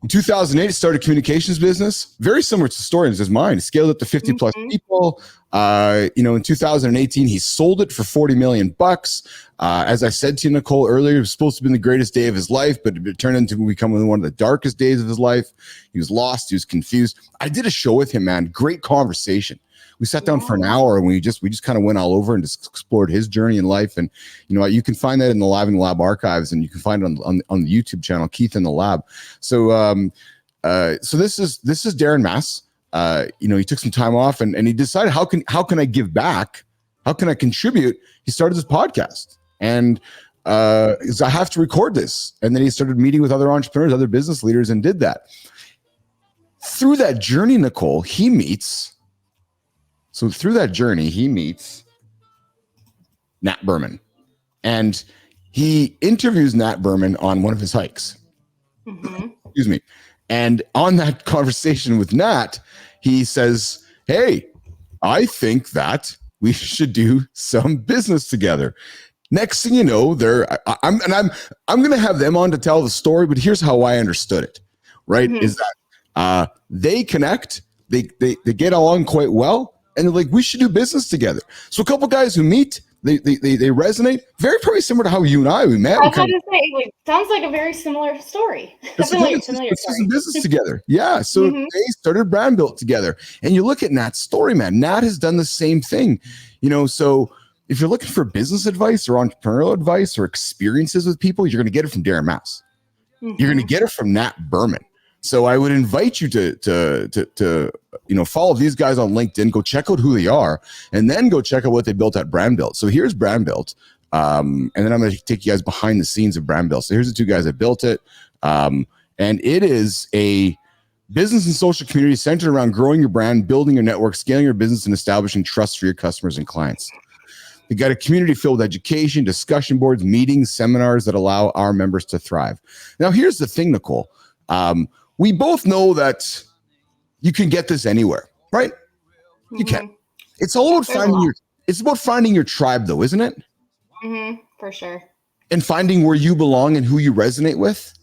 in 2008, started a communications business, very similar to Stories as mine. He scaled up to 50 plus people. In 2018, he sold it for $40 million. As I said to you, Nicole, earlier, it was supposed to be the greatest day of his life, but it turned into becoming one of the darkest days of his life. He was lost. He was confused. I did a show with him, man. Great conversation. We sat down for an hour and we just kind of went all over and just explored his journey in life. And, you can find that in the Live in the Lab archives, and you can find it on the YouTube channel, Keith in the Lab. So so this is Darren Mass. He took some time off and he decided how can I give back? How can I contribute? He started this podcast, and I have to record this. And then he started meeting with other entrepreneurs, other business leaders, and did that. Through that journey, Nicole, he meets Nat Berman, and he interviews Nat Berman on one of his hikes. Mm-hmm. Excuse me. And on that conversation with Nat, he says, "Hey, I think that we should do some business together." Next thing you know, I'm going to have them on to tell the story, but here's how I understood it. Right? Mm-hmm. Is that they connect, they get along quite well, and they're like, we should do business together. So a couple guys who meet, they resonate. Very, very similar to how you and I we met. I was going to say, sounds like a very similar story. Let's do some business together. Yeah. So they started Brand Built together. And you look at Nat's story, man. Nat has done the same thing. So if you're looking for business advice or entrepreneurial advice or experiences with people, you're going to get it from Darren Mass. Mm-hmm. You're going to get it from Nat Berman. So I would invite you to follow these guys on LinkedIn, go check out who they are, and then go check out what they built at Brand Built. So here's Brand Built. And then I'm going to take you guys behind the scenes of Brand Built. So here's the two guys that built it. And it is a business and social community centered around growing your brand, building your network, scaling your business, and establishing trust for your customers and clients. They got a community filled with education, discussion boards, meetings, seminars that allow our members to thrive. Now, here's the thing, Nicole. We both know that you can get this anywhere, right? Mm-hmm. You can. It's all about finding your tribe, though, isn't it? Mm-hmm. For sure. And finding where you belong and who you resonate with.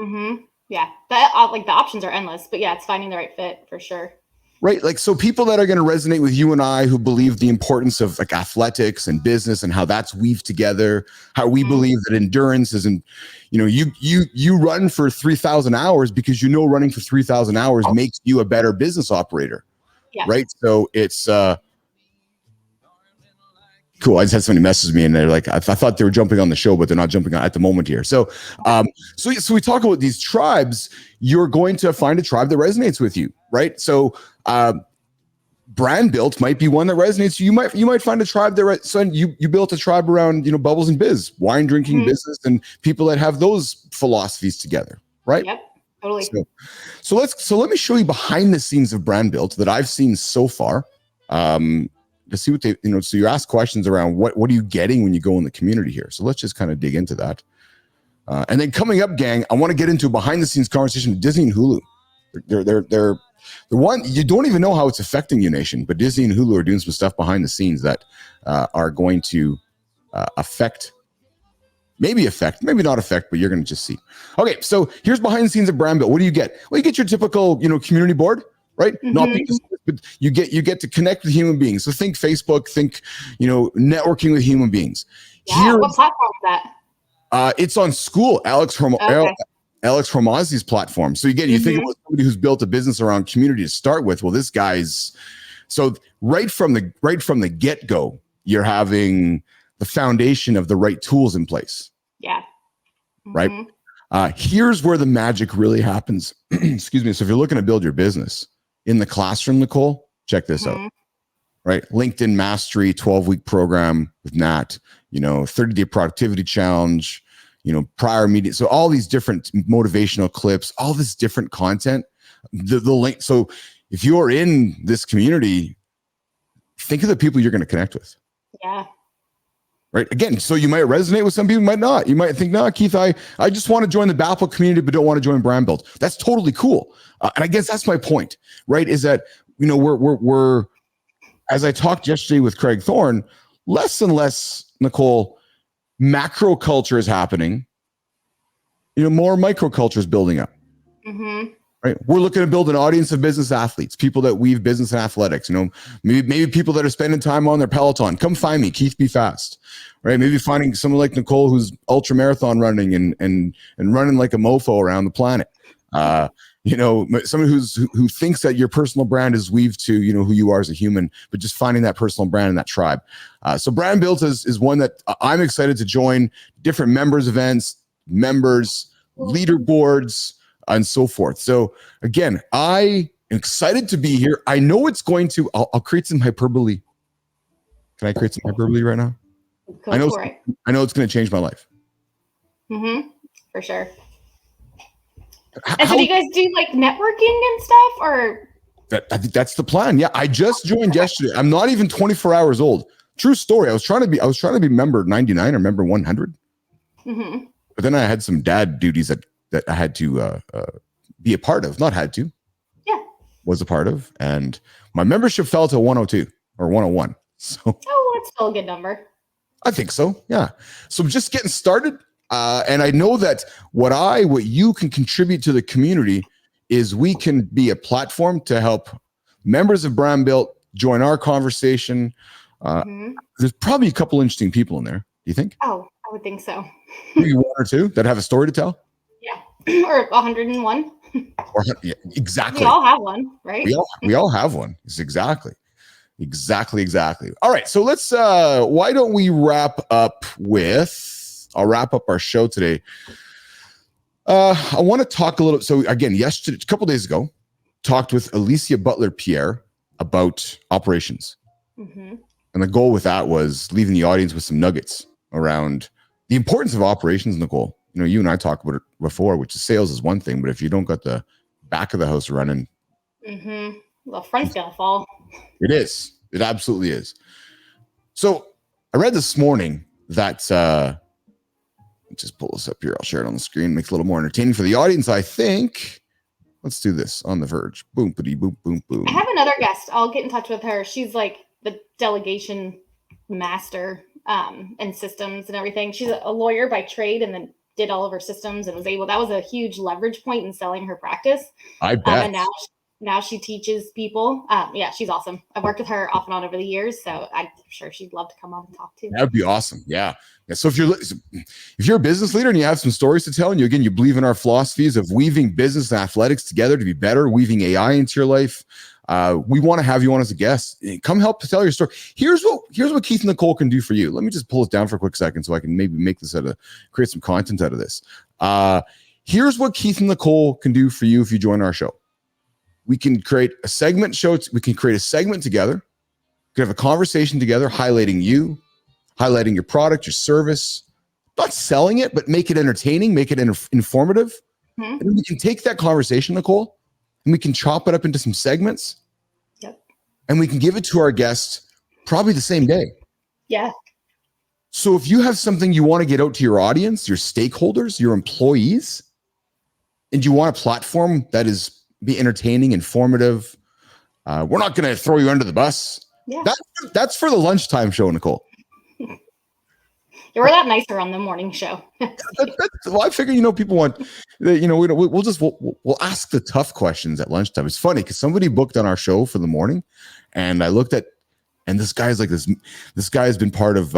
Mm-hmm. Yeah. The options are endless, but yeah, it's finding the right fit for sure. Right. Like, so people that are going to resonate with you and I who believe the importance of like athletics and business and how that's weaved together, how we believe that endurance isn't, you run for 3,000 hours because running for 3,000 hours makes you a better business operator. Yeah. Right. So it's cool. I just had somebody message me and they're like, I thought they were jumping on the show, but they're not jumping on at the moment here. So, so we talk about these tribes. You're going to find a tribe that resonates with you. Right. So, Brand Built might be one that resonates. You might find a tribe that you built a tribe around, Bubbles and Biz, wine drinking business, and people that have those philosophies together. Right. Yep. Totally. So let me show you behind the scenes of Brand Built that I've seen so far. To see what they, so you ask questions around what are you getting when you go in the community here. So let's just kind of dig into that. And then coming up, gang, I want to get into a behind the scenes conversation with Disney and Hulu. They're the one, you don't even know how it's affecting you, nation, but Disney and Hulu are doing some stuff behind the scenes that are going to maybe not affect, but you're going to just see. Okay, so here's behind the scenes of Brand Built. What do you get? Well, you get your typical, community board, right? Mm-hmm. Not because, but you get to connect with human beings. So think Facebook, think, networking with human beings. Yeah, what platform is that? It's on School, Alex Hormozzi's platform. So you think about somebody who's built a business around community to start with. Well, this guy's right from the get-go, you're having the foundation of the right tools in place. Yeah. Mm-hmm. Right. Here's where the magic really happens. Excuse me. So if you're looking to build your business in the classroom, Nicole, check this out. Right. LinkedIn Mastery, 12-week program with Nat, 30-day productivity challenge, prior media. So all these different motivational clips, all this different content, the link. So if you're in this community, think of the people you're going to connect with. Yeah. Right. Again, so you might resonate with some people, might not. You might think, no, Keith, I just want to join the BAPL community, but don't want to join Brand Built. That's totally cool. And I guess that's my point, right? Is that, we're, as I talked yesterday with Craig Thorne, less and less, Nicole, macro culture is happening, more micro culture is building up. Mm-hmm. Right. We're looking to build an audience of business athletes, people that weave business and athletics, maybe people that are spending time on their Peloton. Come find me, Keith Be Fast. Right. Maybe finding someone like Nicole who's ultra marathon running and running like a mofo around the planet. Someone who thinks that your personal brand is weaved to, who you are as a human, but just finding that personal brand in that tribe. So Brand Built is one that I'm excited to join. Different members events, members, leaderboards, and so forth. So again, I am excited to be here. I know it's going to, I'll create some hyperbole. Can I create some hyperbole right now? I know it's going to change my life. For sure. And so do you guys do like networking and stuff, or? I think that's the plan. Yeah. I just joined yesterday. I'm not even 24 hours old. True story. I was trying to be member 99 or member 100. But then I had some dad duties that I had to be a part of. Not had to. Yeah. Was a part of. And my membership fell to 102 or 101. So. Oh, that's still a good number. I think so. Yeah. So I'm just getting started. And I know that what you can contribute to the community is we can be a platform to help members of Brand Built join our conversation. There's probably a couple interesting people in there. Do you think? Oh, I would think so. Maybe one or two that have a story to tell. Yeah, or 101. Yeah, exactly. We all have one, right? We all have one. It's exactly. All right. So let's. Why don't we wrap up with? I'll wrap up our show today. I want to talk a little. So again, yesterday, a couple days ago, talked with Alicia Butler-Pierre about operations. And the goal with that was leaving the audience with some nuggets around the importance of operations, Nicole. You know, you and I talked about it before, which is sales is one thing, but if you don't got the back of the house running, the front's gonna fall. It is. It absolutely is. So I read this morning that just pull this up here. I'll share it on the screen. Makes it a little more entertaining for the audience, I think. Let's do this on the verge. Boom, boom, boom, boom, boom. I have another guest. I'll get in touch with her. She's like the delegation master and systems and everything. She's a lawyer by trade and then did all of her systems and that was a huge leverage point in selling her practice. I bet. And now she teaches people. Yeah, she's awesome. I've worked with her off and on over the years, so I'm sure she'd love to come on and talk too. That'd be awesome. Yeah. So if you're a business leader and you have some stories to tell, and you believe in our philosophies of weaving business and athletics together to be better, weaving AI into your life, we want to have you on as a guest. Come help to tell your story. Here's what Keith and Nicole can do for you. Let me just pull it down for a quick second so I can maybe make this create some content out of this. Here's what Keith and Nicole can do for you if you join our show. We can create a segment show. We can create a segment together. We can have a conversation together, highlighting you, highlighting your product, your service, not selling it, but make it entertaining, make it informative. And then we can take that conversation, Nicole, and we can chop it up into some segments. Yep. And we can give it to our guests probably the same day. Yeah. So if you have something you want to get out to your audience, your stakeholders, your employees, and you want a platform that is be entertaining, informative, we're not going to throw you under the bus. Yeah. That's for the lunchtime show, Nicole. We're that nicer on the morning show. Well, I figure, people want, we'll ask the tough questions at lunchtime. It's funny because somebody booked on our show for the morning, and I looked at, and this guy's like this guy has been part of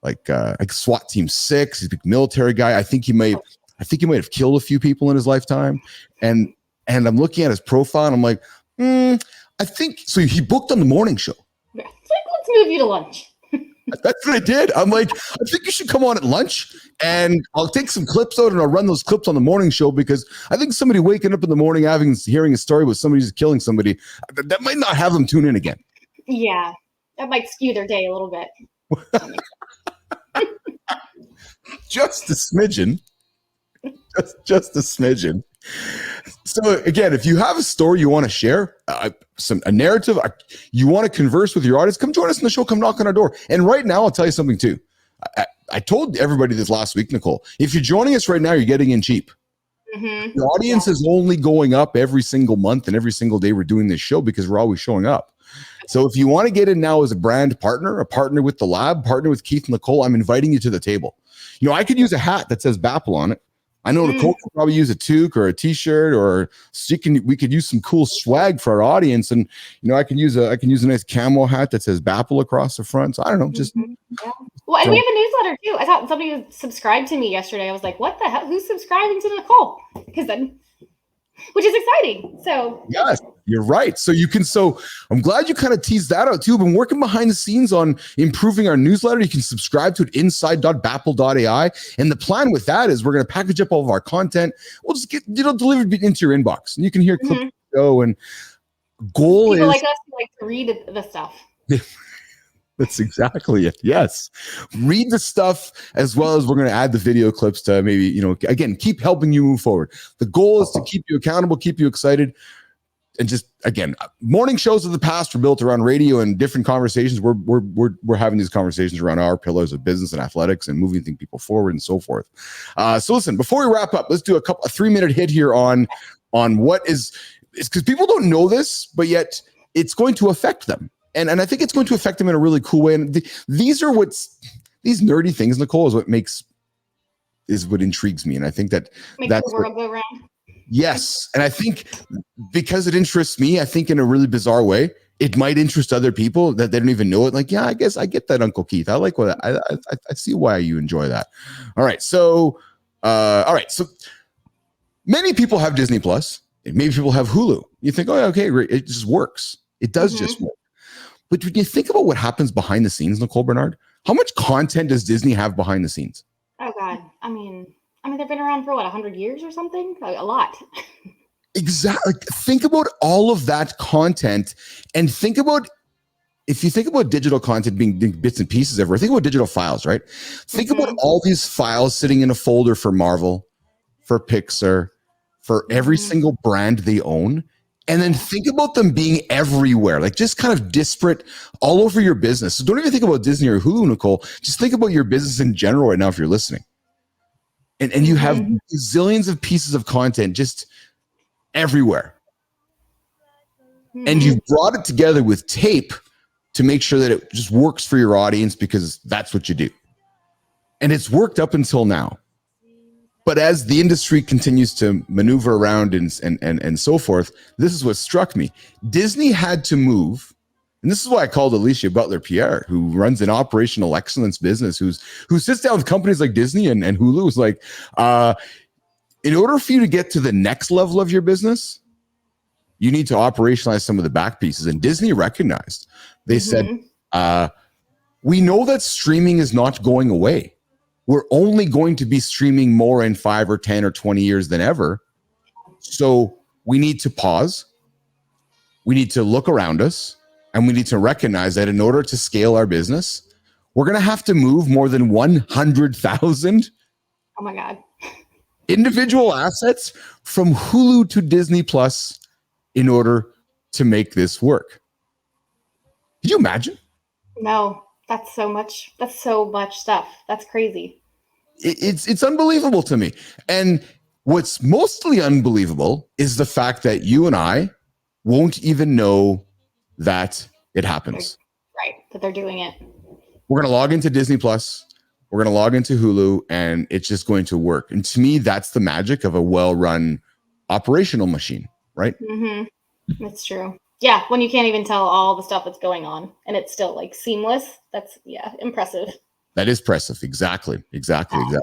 like SWAT Team 6. He's a big military guy. I think he might have killed a few people in his lifetime, and I'm looking at his profile and I'm like, I think so. He booked on the morning show. Yeah. It's like, let's move you to lunch. That's what I did. I'm like, I think you should come on at lunch and I'll take some clips out and I'll run those clips on the morning show, because I think somebody waking up in the morning hearing a story with somebody just killing somebody, that might not have them tune in again. Yeah, that might skew their day a little bit. Just a smidgen. Just a smidgen. So again, if you have a story you want to share, a narrative, you want to converse with your audience, come join us on the show, come knock on our door. And right now, I'll tell you something too. I told everybody this last week, Nicole, if you're joining us right now, you're getting in cheap. The audience is only going up every single month and every single day we're doing this show because we're always showing up. So if you want to get in now as a brand partner, a partner with the lab, partner with Keith and Nicole, I'm inviting you to the table. I could use a hat that says BAPL on it. I know Nicole could probably use a toque or a t-shirt, or we could use some cool swag for our audience. And, I can use a nice camo hat that says BAPL across the front. So I don't know, just. Yeah. Well, and we have a newsletter too. I thought somebody subscribed to me yesterday. I was like, what the hell? Who's subscribing to Nicole? Which is exciting. So. You're right. So I'm glad you kind of teased that out too. I've been working behind the scenes on improving our newsletter. You can subscribe to it inside.bapl.ai. And the plan with that is we're going to package up all of our content. We'll just get, delivered into your inbox, and you can hear clips go. And goal People is like us who like to read the stuff. That's exactly it. Yes. Read the stuff, as well as we're going to add the video clips to maybe, again, keep helping you move forward. The goal is to keep you accountable, keep you excited. And just, again, morning shows of the past were built around radio and different conversations. We're having these conversations around our pillars of business and athletics and moving people forward and so forth. So listen, before we wrap up, let's do a 3-minute hit here on what is because people don't know this, but yet it's going to affect them. And I think it's going to affect them in a really cool way. And these nerdy things, Nicole, is what intrigues me. And I think that's the world go round. Yes. And I think because it interests me, I think in a really bizarre way, it might interest other people that they don't even know it. Like, yeah, I guess I get that, Uncle Keith. I like what I see why you enjoy that. All right. So many people have Disney Plus. Maybe people have Hulu. You think, oh, okay, great. It just works. It does just work. But when you think about what happens behind the scenes, Nicole Bernard, how much content does Disney have behind the scenes? Oh God. I mean, they've been around for 100 years or something? A lot. Exactly. Think about all of that content, and if you think about digital content being bits and pieces everywhere, think about digital files, right? Think about all these files sitting in a folder for Marvel, for Pixar, for every single brand they own. And then think about them being everywhere, like just kind of disparate all over your business. So don't even think about Disney or Hulu, Nicole. Just think about your business in general right now if you're listening. And you have zillions of pieces of content just everywhere. And you've brought it together with tape to make sure that it just works for your audience, because that's what you do. And it's worked up until now. But as the industry continues to maneuver around and so forth, this is what struck me. Disney had to move, and this is why I called Alicia Butler-Pierre, who runs an operational excellence business, who sits down with companies like Disney and Hulu, is like, in order for you to get to the next level of your business, you need to operationalize some of the back pieces. And Disney recognized. They said, we know that streaming is not going away. We're only going to be streaming more in 5 or 10 or 20 years than ever. So we need to pause. We need to look around us, and we need to recognize that in order to scale our business, we're going to have to move more than 100,000 Oh my God. individual assets from Hulu to Disney Plus in order to make this work. Could you imagine? No, that's so much stuff. That's crazy. It's unbelievable to me. And what's mostly unbelievable is the fact that you and I won't even know that it happens. Right, that they're doing it. We're going to log into Disney Plus. We're going to log into Hulu, and it's just going to work. And to me, that's the magic of a well-run operational machine, right? That's true. Yeah, when you can't even tell all the stuff that's going on and it's still like seamless. That's impressive. That is impressive. Exactly. Yeah.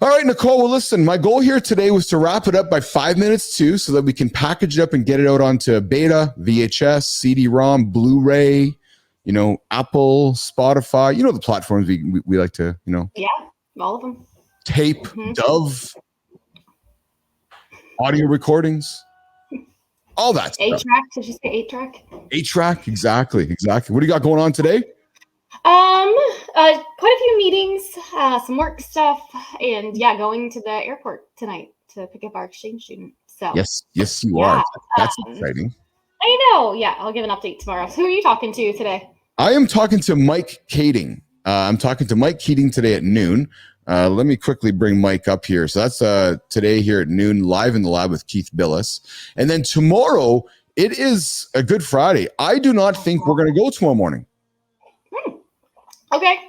All right, Nicole. Well, listen, my goal here today was to wrap it up by 5 minutes too, so that we can package it up and get it out onto beta, VHS, CD-ROM, Blu-ray, Apple, Spotify, the platforms we like to, Yeah, all of them. Tape, Dove, audio recordings. All that stuff. 8-track? Did you say 8-track? 8-track, exactly. What do you got going on today? Quite a few meetings, some work stuff, and going to the airport tonight to pick up our exchange student. So yes, you are. That's exciting. I know. Yeah, I'll give an update tomorrow. Who are you talking to today? I am talking to Mike Keating. I'm talking to Mike Keating today at noon. Let me quickly bring Mike up here. So that's today here at noon, live in the lab with Keith Billis. And then tomorrow, it is a Good Friday. I do not think we're going to go tomorrow morning. Okay.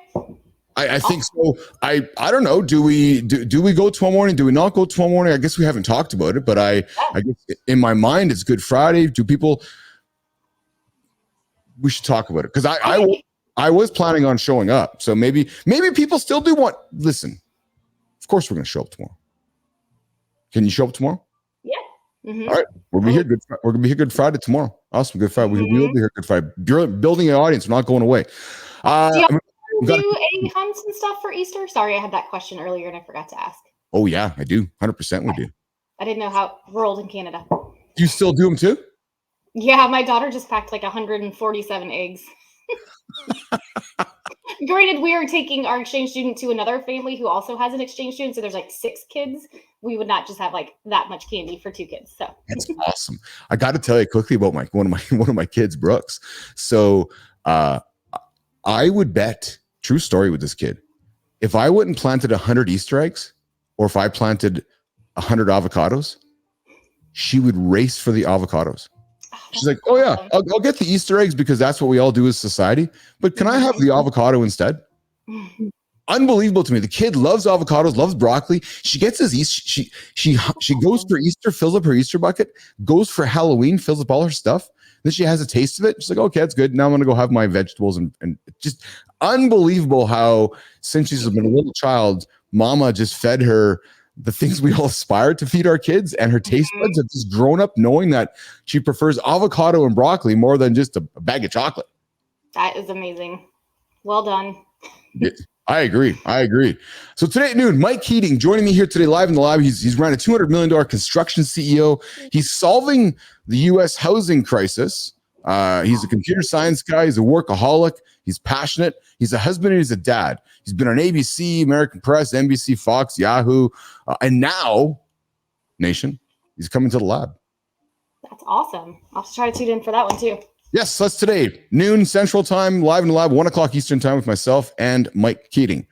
I think so. I don't know. Do we go tomorrow morning? Do we not go tomorrow morning? I guess we haven't talked about it, but I guess in my mind, it's Good Friday. We should talk about it, because I was planning on showing up. So maybe people still do want. Listen, of course we're going to show up tomorrow. Can you show up tomorrow? Yeah. Mhm. All right, we'll be here. We're gonna be here Good Friday tomorrow. Awesome, Good Friday. We will be here Good Friday. Building an audience. We're not going away. Do you I'm glad- do any hunts and stuff for Easter? Sorry, I had that question earlier and I forgot to ask. oh yeah, I do. 100%. We do. I didn't know how it rolled in Canada. You still do them too? Yeah, my daughter just packed like 147 eggs. Granted, we are taking our exchange student to another family who also has an exchange student, so there's like 6 kids. We would not just have like that much candy for 2 kids. So That's awesome. I got to tell you quickly about one of my kids, Brooks. So I would bet, true story with this kid, if I wouldn't planted 100 Easter eggs, or if I planted 100 avocados, she would race for the avocados. She's like, oh yeah, I'll get the Easter eggs because that's what we all do as society. But can I have the avocado instead? Unbelievable to me. The kid loves avocados, loves broccoli. She gets his Easter. She goes for Easter, fills up her Easter bucket, goes for Halloween, fills up all her stuff. Then she has a taste of it. She's like, okay, that's good. Now I'm gonna go have my vegetables and just unbelievable how since she's been a little child, mama just fed her the things we all aspire to feed our kids, and her taste buds have just grown up knowing that she prefers avocado and broccoli more than just a bag of chocolate. that is amazing. Well done. I agree. So today at noon, Mike Keating joining me here today live in the lab. He's ran a $200 million construction CEO. He's solving the U.S. housing crisis. He's a computer science guy. He's a workaholic. He's passionate. He's a husband and he's a dad. He's been on ABC, American Press, NBC, Fox, Yahoo, and now, Nation, he's coming to the lab. That's awesome. I'll have to try to tune in for that one too. Yes, that's today, noon Central Time, live in the lab, 1 o'clock Eastern Time with myself and Mike Keating.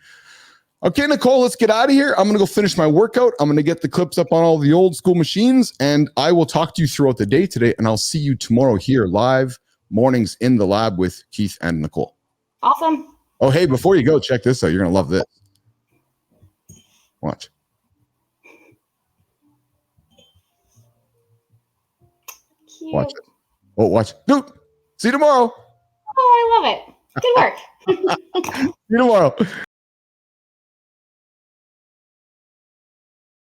Okay, Nicole, let's get out of here. I'm going to go finish my workout. I'm going to get the clips up on all the old school machines, and I will talk to you throughout the day today, and I'll see you tomorrow here live, mornings in the lab with Keith and Nicole. Awesome. Oh, hey, before you go, check this out. You're going to love this. Watch. Cute. Watch it. Oh, watch. Dude, see you tomorrow. Oh, I love it. Good work. See you tomorrow.